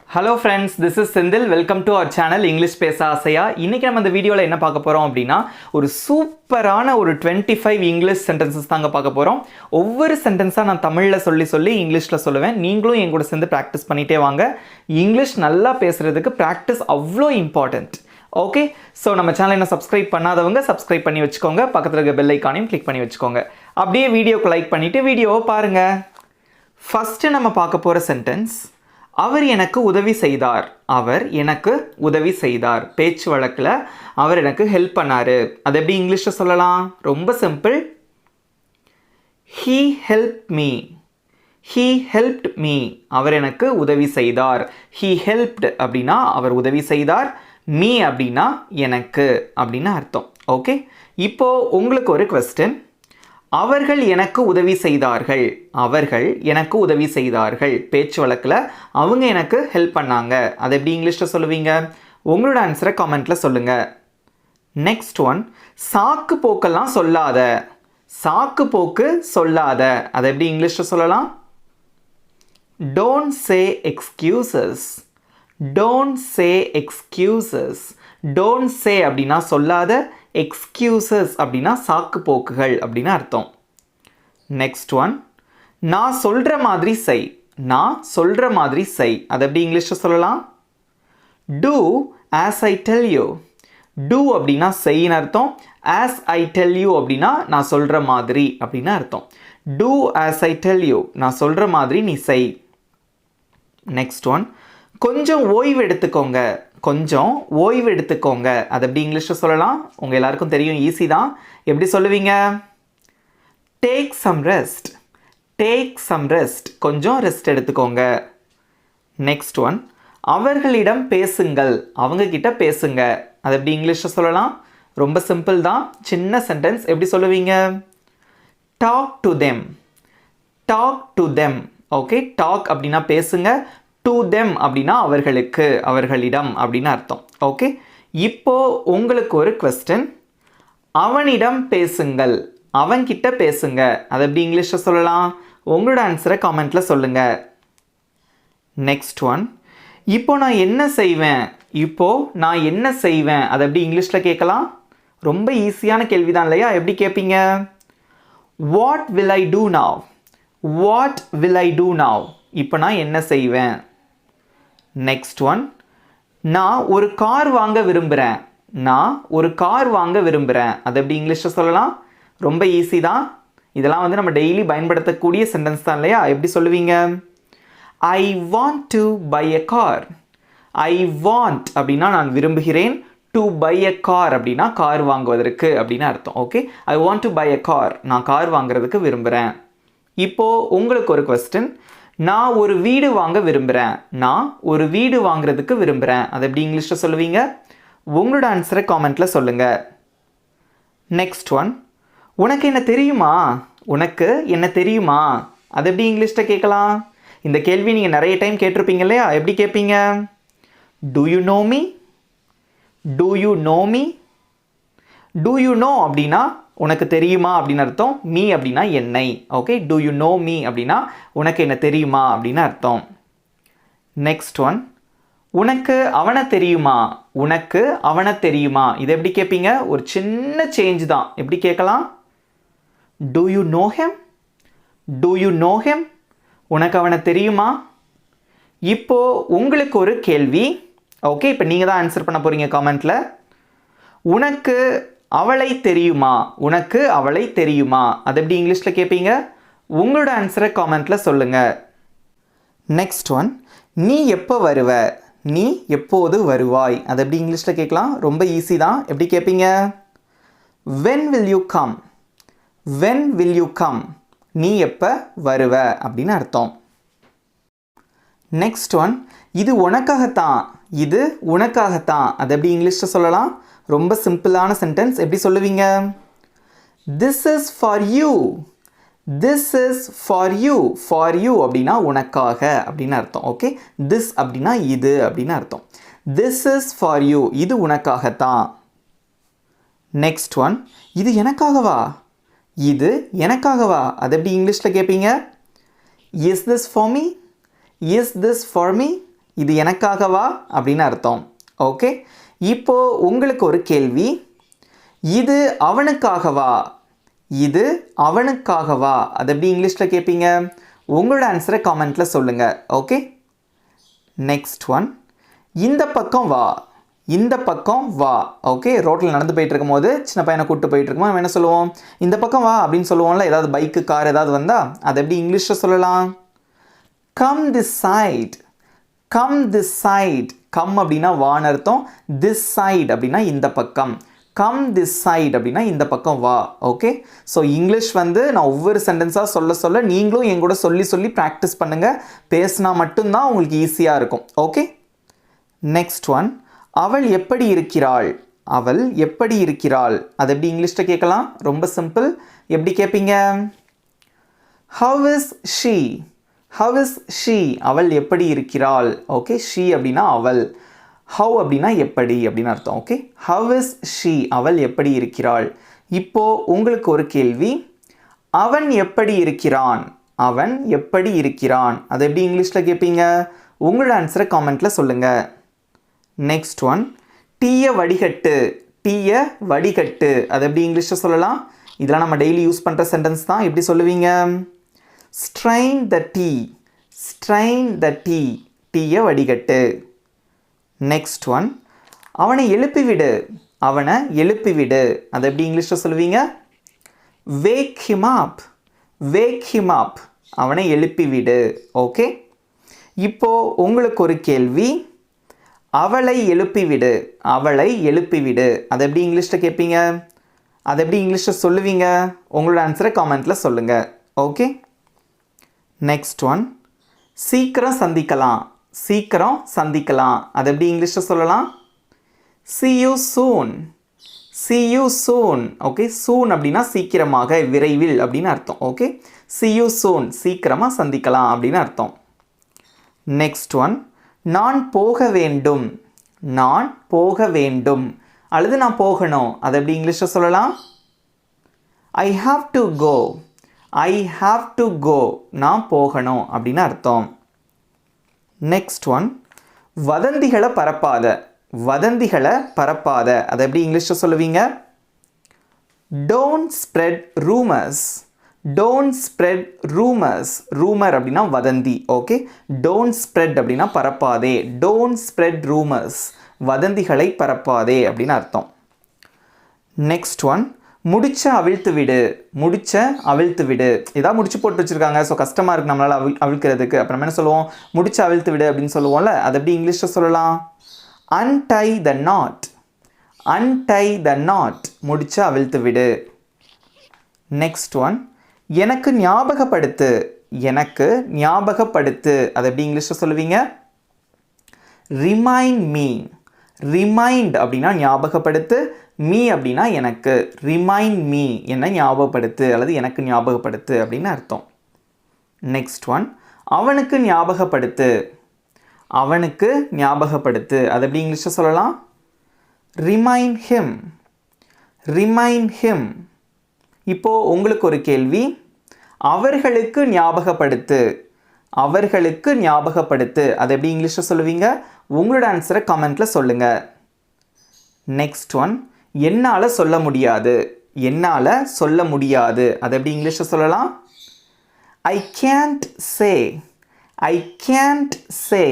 Hello friends, this is Sindil. Welcome to our channel English பேச ஆசையா. இன்னைக்கு நம்ம இந்த வீடியோல என்ன பார்க்க போறோம் அப்படினா ஒரு சூப்பரான ஒரு 25 இங்கிலீஷ் சென்டென்சஸ் தாங்க பார்க்க போறோம். ஒவ்வொரு சென்டென்ஸா நான் தமிழ்ல சொல்லி இங்கிலீஷ்ல சொல்லுவேன். நீங்களும் என் கூட சேர்ந்து பிராக்டீஸ் பண்ணிட்டே வாங்க. இங்கிலீஷ் நல்லா பேசுறதுக்கு பிராக்டீஸ் அவ்ளோ இம்பார்ட்டன்ட். ஓகே, ஸோ நம்ம சேனலை என்ன சப்ஸ்கிரைப் பண்ணாதவங்க சப்ஸ்கிரைப் பண்ணி வச்சுக்கோங்க. பக்கத்தில் இருக்க பெல் ஐக்கானையும் கிளிக் பண்ணி வச்சுக்கோங்க. அப்படியே வீடியோக்கு லைக் பண்ணிட்டு வீடியோவை பாருங்க. ஃபர்ஸ்ட் நம்ம பார்க்க போற சென்டென்ஸ், அவர் எனக்கு உதவி செய்தார். அவர் எனக்கு உதவி செய்தார். பேச்சு வழக்கில் அவர் எனக்கு ஹெல்ப் பண்ணாரு. அது எப்படி இங்கிலீஷில் சொல்லலாம்? ரொம்ப simple. He helped me. He helped me. அவர் எனக்கு உதவி செய்தார். He helped அப்படின்னா அவர் உதவி செய்தார். Me அப்படின்னா எனக்கு அப்படின்னு அர்த்தம். ஓகே, இப்போ உங்களுக்கு ஒரு கொஸ்டின். அவர்கள் எனக்கு உதவி செய்தார்கள். அவர்கள் எனக்கு உதவி செய்தார்கள். பேச்சு வழக்கில் அவங்க எனக்கு ஹெல்ப் பண்ணாங்க. அதை எப்படி இங்கிலீஷில் சொல்லுவீங்க? உங்களோட ஆன்சரை காமெண்ட்டில் சொல்லுங்கள். நெக்ஸ்ட் ஒன், சாக்கு போக்கெல்லாம் சொல்லாத. சாக்கு போக்கு சொல்லாத. அதை எப்படி இங்கிலீஷில் சொல்லலாம்? Don't say excuses. Don't say excuses. Don't say அப்படின்னா சொல்லாத, எக்ஸ்கியூசஸ் அப்படின்னா சாக்கு போக்குகள் அப்படின்னு அர்த்தம். நெக்ஸ்ட் ஒன், நான் சொல்கிற மாதிரி செய். நான் சொல்கிற மாதிரி செய். அதை எப்படி இங்கிலீஷில் சொல்லலாம்? Do as I tell you. Do அப்படின்னா செய்யின்னு அர்த்தம். As I tell you அப்படின்னா நான் சொல்கிற மாதிரி அப்படின்னு அர்த்தம். Do as I tell you. நான் சொல்கிற மாதிரி நீ செய். நெக்ஸ்ட் ஒன், கொஞ்சம் ஓய்வு எடுத்துக்கோங்க. கொஞ்சம் ஓய்வு எடுத்துக்கோங்க. அதை எப்படி இங்கிலீஷில் சொல்லலாம்? உங்கள் எல்லாருக்கும் தெரியும், ஈஸி தான். எப்படி சொல்லுவீங்க? Take some rest. Take some rest. கொஞ்சம் ரெஸ்ட் எடுத்துக்கோங்க. நெக்ஸ்ட் ஒன், அவர்களிடம் பேசுங்கள். அவங்க கிட்ட பேசுங்க. அதை எப்படி இங்கிலீஷில் சொல்லலாம்? ரொம்ப சிம்பிள் தான். சின்ன சென்டென்ஸ். எப்படி சொல்லுவீங்க? Talk to them. Talk to them. Okay, talk அப்படின்னா பேசுங்க. டு தெம் அப்படின்னா அவர்களுக்கு, அவர்களிடம் அப்படின்னு அர்த்தம். ஓகே, இப்போ உங்களுக்கு ஒரு கொஸ்டின். அவனிடம் பேசுங்கள். அவன்கிட்ட பேசுங்க. அதை எப்படி இங்கிலீஷில் சொல்லலாம்? உங்களோட ஆன்சரை காமெண்ட்டில் சொல்லுங்கள். நெக்ஸ்ட் ஒன், இப்போ நான் என்ன செய்வேன். இப்போ நான் என்ன செய்வேன். அதை எப்படி இங்கிலீஷில் கேட்கலாம்? ரொம்ப ஈஸியான கேள்வி தான் இல்லையா? எப்படி கேட்பீங்க? What will I do now. What will I do now. இப்போ நான் என்ன செய்வேன். நெக்ஸ்ட் ஒன், நான் ஒரு கார் வாங்க விரும்புகிறேன். நான் ஒரு கார் வாங்க விரும்புகிறேன். அதை எப்படி இங்கிலீஷில் சொல்லலாம்? ரொம்ப ஈஸி தான். இதெல்லாம் வந்து நம்ம டெய்லி பயன்படுத்தக்கூடிய சென்டென்ஸ் தான் இல்லையா? எப்படி சொல்லுவீங்க? I want to buy a car. I want அப்படின்னா நான் விரும்புகிறேன். டு பை எ கார் அப்படின்னா கார் வாங்குவதற்கு அப்படின்னு அர்த்தம். Okay, I want to buy a car. நான் கார் வாங்குறதுக்கு விரும்புகிறேன். இப்போது உங்களுக்கு ஒரு கொஸ்டின். நான் ஒரு வீடு வாங்க விரும்புகிறேன். நான் ஒரு வீடு வாங்குறதுக்கு விரும்புகிறேன். அதை எப்படி இங்கிலீஷில் சொல்லுவீங்க? உங்களோட ஆன்சரை காமெண்ட்டில் சொல்லுங்கள். நெக்ஸ்ட் ஒன், உனக்கு என்ன தெரியுமா. உனக்கு என்ன தெரியுமா. அதை எப்படி இங்கிலீஷில் கேட்கலாம்? இந்த கேள்வி நீங்கள் நிறைய டைம் கேட்டிருப்பீங்க இல்லையா? எப்படி கேட்பீங்க? To you know me. To you know me. To you know அப்படின்னா உனக்கு தெரியுமா அப்படின்னு அர்த்தம். மீ அப்படின்னா என்னை. Okay, to you know me அப்படின்னா உனக்கு என்ன தெரியுமா அப்படின்னு அர்த்தம். நெக்ஸ்ட் ஒன், உனக்கு அவனை தெரியுமா. உனக்கு அவனை தெரியுமா. இதை எப்படி கேட்பீங்க? ஒரு சின்ன சேஞ்ச் தான். எப்படி கேட்கலாம்? To you know him. To you know him. உனக்கு அவனை தெரியுமா. இப்போ உங்களுக்கு ஒரு கேள்வி. ஓகே, இப்போ நீங்கள் தான் ஆன்சர் பண்ண போகிறீங்க காமெண்ட்டில். உனக்கு அவளை தெரியுமா. உனக்கு அவளை தெரியுமா. அதை எப்படி இங்கிலீஷில் கேட்பீங்க? உங்களோட ஆன்சரை காமெண்ட்டில் சொல்லுங்கள். நெக்ஸ்ட் ஒன், நீ எப்போ வருவ. நீ எப்போது வருவாய். அதை எப்படி இங்கிலீஷில் கேட்கலாம்? ரொம்ப ஈஸி தான். எப்படி கேட்பீங்க? when will you come. when will you come. நீ எப்போ வருவ அப்படின்னு அர்த்தம். நெக்ஸ்ட் ஒன், இது உனக்காகத்தான். இது உனக்காகத்தான். அதை எப்படி இங்கிலீஷில் சொல்லலாம்? ரொம்ப சிம்பிளான சென்டென்ஸ். எப்படி சொல்லுவீங்க? This is for you. This is for you. For you அப்படின்னா உனக்காக அப்படின்னு அர்த்தம். ஓகே, திஸ் அப்படின்னா இது அப்படின்னு அர்த்தம். This is for you. இது உனக்காகத்தான். நெக்ஸ்ட் ஒன், இது எனக்காகவா. இது எனக்காகவா. அதை எப்படி இங்கிலீஷில் கேட்பீங்க? Is this for me. Is this for me. இது எனக்காகவா அப்படின்னு அர்த்தம். ஓகே, இப்போ உங்களுக்கு ஒரு கேள்வி, இது அவனுக்காகவா, இது அவனுக்காகவா, அது எப்படி இங்கிலீஷில் கேட்பீங்க? உங்களோட ஆன்சரை காமெண்ட்டில் சொல்லுங்கள். ஓகே, நெக்ஸ்ட் ஒன், இந்த பக்கம் வா, இந்த பக்கம் வா. ஓகே, ரோட்டில் நடந்து போயிட்டு இருக்கும்போது சின்ன பையனை கூப்பிட்டு போயிட்டு இருக்கும்போது நம்ம என்ன சொல்லுவோம்? இந்த பக்கம் வா அப்படின்னு சொல்லுவோம்ல. ஏதாவது பைக்கு கார் ஏதாவது வந்தால் அதை எப்படி இங்கிலீஷில் சொல்லலாம்? Come this side, come this side. Come அப்படின்னா வான்னு அர்த்தம், திஸ் சைட் அப்படின்னா இந்த பக்கம். கம் திஸ் சைட் அப்படின்னா இந்த பக்கம் வா. ஓகே, ஸோ இங்கிலீஷ் வந்து நான் ஒவ்வொரு சென்டென்ஸாக சொல்ல நீங்களும் என் கூட சொல்லி ப்ராக்டிஸ் பண்ணுங்கள். பேசினா மட்டும்தான் உங்களுக்கு ஈஸியாக இருக்கும். ஓகே, நெக்ஸ்ட் ஒன், அவள் எப்படி இருக்கிறாள், அவள் எப்படி இருக்கிறாள், அது எப்படி இங்கிலீஷில் கேட்கலாம்? ரொம்ப சிம்பிள். எப்படி கேட்பீங்க? How is she, how is she, அவள் எப்படி இருக்கிறாள். ஓகே, ஷீ அப்படின்னா அவள், ஹவ் அப்படின்னா எப்படி அப்படின்னு அர்த்தம். ஓகே, ஹவ் இஸ் ஷீ, அவள் எப்படி இருக்கிறாள். இப்போ உங்களுக்கு ஒரு கேள்வி, அவன் எப்படி இருக்கிறான், அவன் எப்படி இருக்கிறான், அது எப்படி இங்கிலீஷில் கேட்பீங்க? உங்களோட ஆன்சரை காமெண்ட்டில் சொல்லுங்கள். நெக்ஸ்ட் ஒன், டீயை வடிகட்டு, டீயை வடிகட்டு, அது எப்படி இங்கிலீஷில் சொல்லலாம்? இதெல்லாம் நம்ம டெய்லி யூஸ் பண்ணுற சென்டென்ஸ் தான். எப்படி சொல்லுவீங்க? ஸ்ட்ரைன் த டீ, ஸ்ட்ரைன் த டீ, டீயை வடிகட்டு. நெக்ஸ்ட் ஒன், அவனை எழுப்பிவிடு, அவனை எழுப்பிவிடு, அது எப்படி இங்கிலீஷில் சொல்லுவீங்க? வேக் ஹிம் அப், வேக் ஹிம் அப், அவனை எழுப்பிவிடு. ஓகே, இப்போ உங்களுக்கு ஒரு கேள்வி, அவளை எழுப்பிவிடு, அவளை எழுப்பிவிடு, அது எப்படி இங்கிலீஷில் கேட்பீங்க? அது எப்படி இங்கிலீஷில் சொல்லுவீங்க? உங்களோட ஆன்சரை காமெண்ட்டில் சொல்லுங்கள். ஓகே, நெக்ஸ்ட் ஒன், சீக்கிரம் சந்திக்கலாம், சீக்கிரம் சந்திக்கலாம், அது எப்படி இங்கிலீஷில் சொல்லலாம்? see you soon, see you soon. Okay, soon அப்படின்னா சீக்கிரமாக, விரைவில் அப்படின்னு அர்த்தம். ஓகே, see you soon, சீக்கிரமாக சந்திக்கலாம் அப்படின்னு அர்த்தம். நெக்ஸ்ட் ஒன், நான் போக வேண்டும், நான் போக வேண்டும், அல்லது நான் போகணும், அதை எப்படி இங்கிலீஷில் சொல்லலாம்? I have to go, I have to go, நான் போகணும் அப்படின்னு அர்த்தம். நெக்ஸ்ட் ஒன், வதந்திகளை பரப்பாத, வதந்திகளை பரப்பாத, அதை எப்படி இங்கிலீஷில் சொல்லுவீங்க? Don't spread rumours, don't spread rumours, rumour அப்படின்னா வதந்தி. ஓகே, டோன்ட் ஸ்ப்ரெட் அப்படின்னா பரப்பாதே, டோன்ட் ஸ்ப்ரெட் ரூமர்ஸ், வதந்திகளை பரப்பாதே அப்படின்னு அர்த்தம். நெக்ஸ்ட் ஒன், முடிச்ச அவிழ்த்து விடு, முடிச்ச அவிழ்த்து விடு, இதான் முடிச்சு போட்டு வச்சுருக்காங்க, ஸோ கஷ்டமாக இருக்குது நம்மளால் அவிழ்க்கிறதுக்கு. அப்புறம் என்ன சொல்லுவோம்? முடிச்ச அவிழ்த்து விடு அப்படின்னு சொல்லுவோம்ல, அது எப்படி இங்கிலீஷில் சொல்லலாம்? untie the knot, untie the knot, முடிச்ச அவிழ்த்து விடு. நெக்ஸ்ட் ஒன், எனக்கு ஞாபகப்படுத்து, எனக்கு ஞாபகப்படுத்து, அதை எப்படி இங்கிலீஷில் சொல்லுவீங்க? ரிமைண்ட் மீ, ரிமைண்ட் அப்படின்னா ஞாபகப்படுத்து, மீ அப்படின்னா எனக்கு, ரிமைண்ட் மீ என்ன ஞாபகப்படுத்து அல்லது எனக்கு ஞாபகப்படுத்து அப்படின்னு அர்த்தம். நெக்ஸ்ட் ஒன், அவனுக்கு ஞாபகப்படுத்து, அவனுக்கு ஞாபகப்படுத்து, அது எப்படி இங்கிலீஷில் சொல்லலாம்? Remind him, remind him. இப்போது உங்களுக்கு ஒரு கேள்வி, அவர்களுக்கு ஞாபகப்படுத்து, அவர்களுக்கு ஞாபகப்படுத்து, அதை எப்படி இங்கிலீஷில் சொல்லுவீங்க? உங்களோட ஆன்சரை கமெண்ட்டில் சொல்லுங்கள். நெக்ஸ்ட் ஒன், என்னால் சொல்ல முடியாது, என்னால் சொல்ல முடியாது, அதை எப்படி இங்கிலீஷில் சொல்லலாம்? ஐ கேன்ட் சே, ஐ கேன்ட் சே,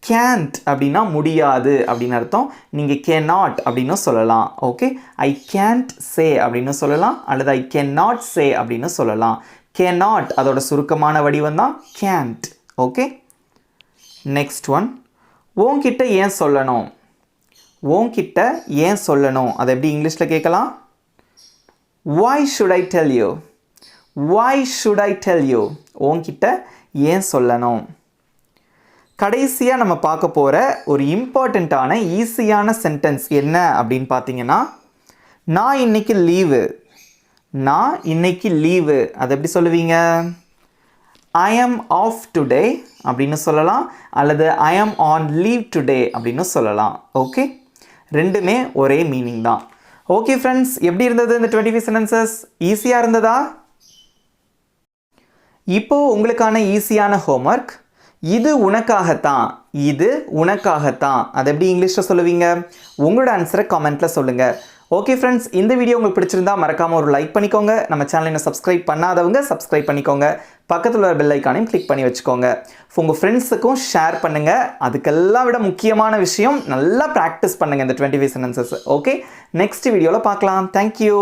கேன்ட் அப்படின்னா முடியாது அப்படின்னு அர்த்தம். நீங்கள் cannot அப்படின்னு சொல்லலாம். ஓகே, ஐ கேன்ட் சே அப்படின்னு சொல்லலாம், அல்லது ஐ cannot சே அப்படின்னு சொல்லலாம். cannot அதோட சுருக்கமான வடிவம் தான் can't. ஓகே, நெக்ஸ்ட் ஒன், உன்கிட்ட ஏன் சொல்லணும், உன்கிட்ட ஏன் சொல்லணும், அதை எப்படி இங்கிலீஷில் கேட்கலாம்? why should I tell you, why should I tell you, உன்கிட்ட ஏன் சொல்லணும். கடைசியாக நம்ம பார்க்க போகிற ஒரு இம்பார்ட்டண்ட்டான ஈஸியான சென்டென்ஸ் என்ன அப்படின்னு பார்த்தீங்கன்னா, நான் இன்னைக்கு லீவு, நான் இன்னைக்கு லீவு, அதை எப்படி சொல்லுவீங்க? ஐ ஆம் ஆஃப் டுடே அப்படின்னு சொல்லலாம், அல்லது ஐ ஆம் ஆன் லீவ் டுடே அப்படின்னு சொல்லலாம். ஓகே, ரெண்டுமே ஒரே மீனிங் தான். ஓகே ஃப்ரெண்ட்ஸ், எப்படி இருந்தது இந்த 25 சென்டென்சஸ்? ஈஸியாக இருந்ததா? இப்போது உங்களுக்கான ஈஸியான ஹோம்ஒர்க், இது உனக்காகத்தான், இது உனக்காகத்தான். அதை எப்படி இங்கிலீஷில் சொல்லுவீங்க? உங்களோட ஆன்சரை கமெண்ட்டில் சொல்லுங்கள். ஓகே ஃப்ரெண்ட்ஸ், இந்த வீடியோ உங்களுக்கு பிடிச்சிருந்தா மறக்காமல் ஒரு லைக் பண்ணிக்கோங்க. நம்ம சேனலை இன்னும் சப்ஸ்கிரைப் பண்ணாதவங்க சப்ஸ்கிரைப் பண்ணிக்கோங்க. பக்கத்தில் ஒரு பெல் ஐக்கானையும் கிளிக் பண்ணி வச்சுக்கோங்க. உங்கள் ஃப்ரெண்ட்ஸுக்கும் ஷேர் பண்ணுங்கள். அதுக்கெல்லாம் விட முக்கியமான விஷயம், நல்லா ப்ராக்டிஸ் பண்ணுங்கள் இந்த 25 சென்டென்சஸ். ஓகே, நெக்ஸ்ட் வீடியோவில் பார்க்கலாம். தேங்க்யூ.